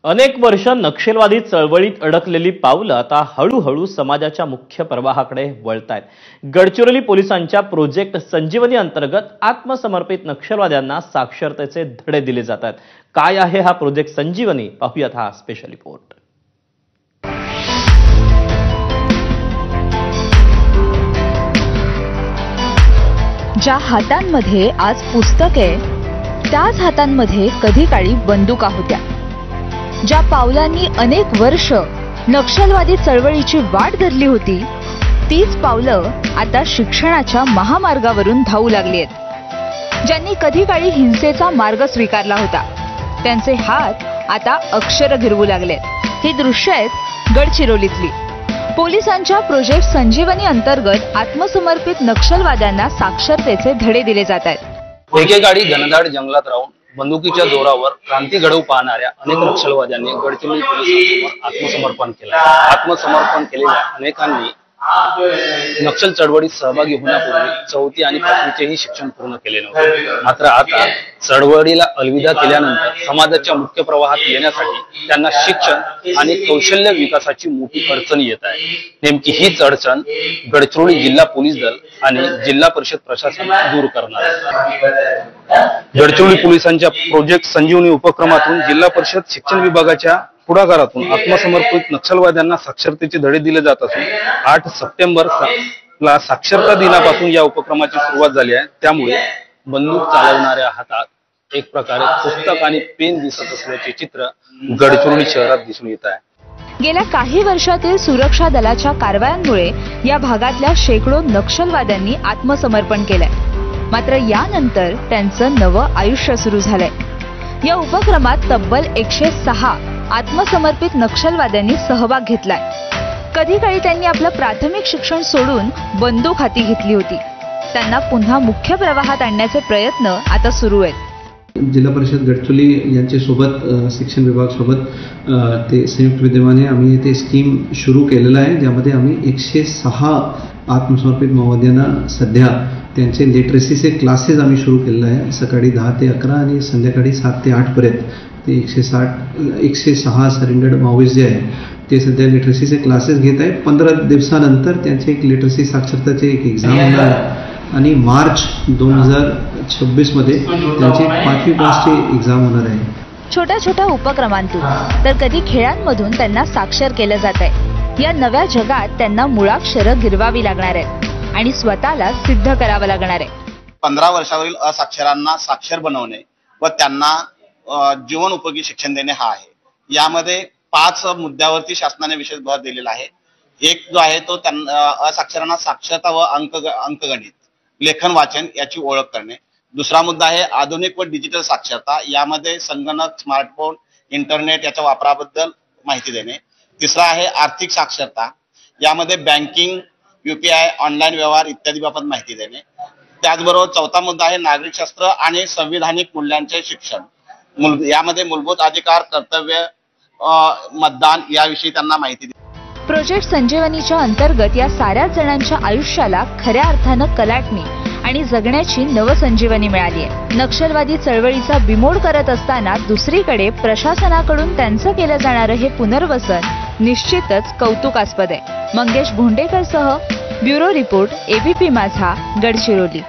अनेक वर्ष नक्षलवादी चळवळीत अडकलेली पावलं आता हळूहळू समाजाच्या मुख्य प्रवाहाकडे वळतायत। गडचिरोली पोलिसांच्या प्रोजेक्ट संजीवनी अंतर्गत आत्मसमर्पित नक्षलवाद्यांना साक्षरतेचे धडे दिले जात आहेत। काय आहे हा प्रोजेक्ट संजीवनी, पाहूयात हा स्पेशल रिपोर्ट। ज्या हातांमध्ये आज पुस्तके, त्याच हातांमध्ये कधी काळी बंदुका होत्या। ज्या पावलांनी अनेक वर्ष नक्षलवादी चळवळीची वाट धरली होती, तीच पावलं आता शिक्षणाच्या महामार्गावरून धावू लागली आहेत। ज्यांनी कधी काळी हिंसेचा मार्ग स्वीकारला होता, त्यांचे हात आता अक्षर गिरवू लागलेत। ही दृश्य आहेत गडचिरोलीतली। पोलिसांच्या प्रोजेक्ट संजीवनी अंतर्गत आत्मसमर्पित नक्षलवाद्यांना साक्षरतेचे धडे दिले जात आहेत। एकेकाळी घनदाट जंगलात राहून बंदुकीच्या जोरावर क्रांती घडवू पाहणाऱ्या अनेक नक्षलवाद्यांनी गडचिरोली पोलिसांसमोर आत्मसमर्पण केले। आत्मसमर्पण केलेल्या अनेकांनी नक्षल चळवळीत सहभागी होण्यापूर्वी 4थी आणि 5वीचेही शिक्षण पूर्ण केले नव्हते। मात्र आता चळवळीला अलविदा केल्यानंतर समाजाच्या मुख्य प्रवाहात येण्यासाठी त्यांना शिक्षण आणि कौशल्य विकासाची मोठी अडचण येत आहे। नेमकी हीच अडचण गडचिरोली जिल्हा पोलीस दल आणि जिल्हा परिषद प्रशासन दूर करणार आहे। गडचिरोली पोलिसांच्या प्रोजेक्ट संजीवनी उपक्रमातून जिल्हा परिषद शिक्षण विभागाच्या पुढाकारातून आत्मसमर्पित नक्षलवाद्यांना साक्षरतेचे धडे दिले जात असून 8 सप्टेंबरला साक्षरता दिनापासून या उपक्रमाची सुरुवात झाली आहे। त्यामुळे बंदूक चालवणाऱ्या हातात एक प्रकारे पुस्तक आणि पेन दिसत असल्याचे चित्र गडचिरोली शहरात दिसून येत आहे। गेल्या काही वर्षातील सुरक्षा दलाच्या कारवायांमुळे या भागातल्या शेकडो नक्षलवाद्यांनी आत्मसमर्पण केलंय। मात्र यानंतर त्यांचं नवं आयुष्य सुरू झालंय। या उपक्रमात तब्बल 106 आत्मसमर्पित नक्षलवाद्यांनी सहभाग घेतलाय। कधी काळी त्यांनी आपलं प्राथमिक शिक्षण सोडून बंदूक हाती घेतली होती। त्यांना पुन्हा मुख्य प्रवाहात आणण्याचे प्रयत्न आता सुरू आहेत। जिल्हा परिषद गडचिरोली यांच्या सोबत शिक्षण विभाग सोबत ते संयुक्त विद्यमाने आम्ही ते स्कीम सुरू केलेलं आहे, ज्यामध्ये आम्ही 106 आत्मसमर्पित माओवाद्यांना सध्या त्यांचे लिटरसीचे क्लासेस आम्ही सुरू केलेलं आहे। सकाळी 10 ते 11 आणि संध्याकाळी 7 ते 8 पर्यंत ते 106 सरेंडर्ड माओइस्ट जे आहे ते सध्या लिटरसीचे क्लासेस घेत आहेत। 15 दिवसानंतर त्यांचे एक लिटरसी साक्षरतेचे एक एक्झाम होणार आणि मार्च 2026 मध्ये त्यांची 5वी पासची एक्झाम होणार आहे। छोट्या छोट्या उपक्रमांतून तर कधी खेळांमधून त्यांना साक्षर केलं जात आहे। या नव्या जगात त्यांना मुळाक्षरं गिरवावी लागणार आहेत आणि स्वतःला सिद्ध करावं लागणार आहे। 15 वर्षावरील असाक्षरांना साक्षर बनवणे व त्यांना जीवन उपयोगी शिक्षण देणे हा आहे। यामध्ये 5 मुद्द्यावरती शासनाने विशेष भर दिलेला आहे। एक जो आहे तो असाक्षरांना साक्षरता व अंकगणित, लेखन वाचन याची ओळख करणे। दुसरा मुद्दा आहे आधुनिक व डिजिटल साक्षरता, यामध्ये संगणक, स्मार्टफोन, इंटरनेट याच्या वापराबद्दल माहिती देणे। तिसरा आहे आर्थिक साक्षरता, यामध्ये बँकिंग, UPI, ऑनलाईन व्यवहार इत्यादी बाबत माहिती देणे। त्याचबरोबर 4था मुद्दा आहे नागरिक शास्त्र आणि संविधानिक मूल्यांचे शिक्षण, यामध्ये मूलभूत अधिकार, कर्तव्य, मतदान याविषयी त्यांना माहिती दिली। प्रोजेक्ट संजीवनीच्या अंतर्गत या साऱ्याच जणांच्या आयुष्याला खऱ्या अर्थानं कलाटणी आणि जगण्याची नवसंजीवनी मिळाली आहे। नक्षलवादी चळवळीचा बिमोड करत असताना दुसरीकडे प्रशासनाकडून त्यांचं केलं जाणारं हे पुनर्वसन निश्चितच कौतुकास्पद आहे। मंगेश भोंडेकरसह ब्युरो रिपोर्ट, ABP माझा, गडचिरोली।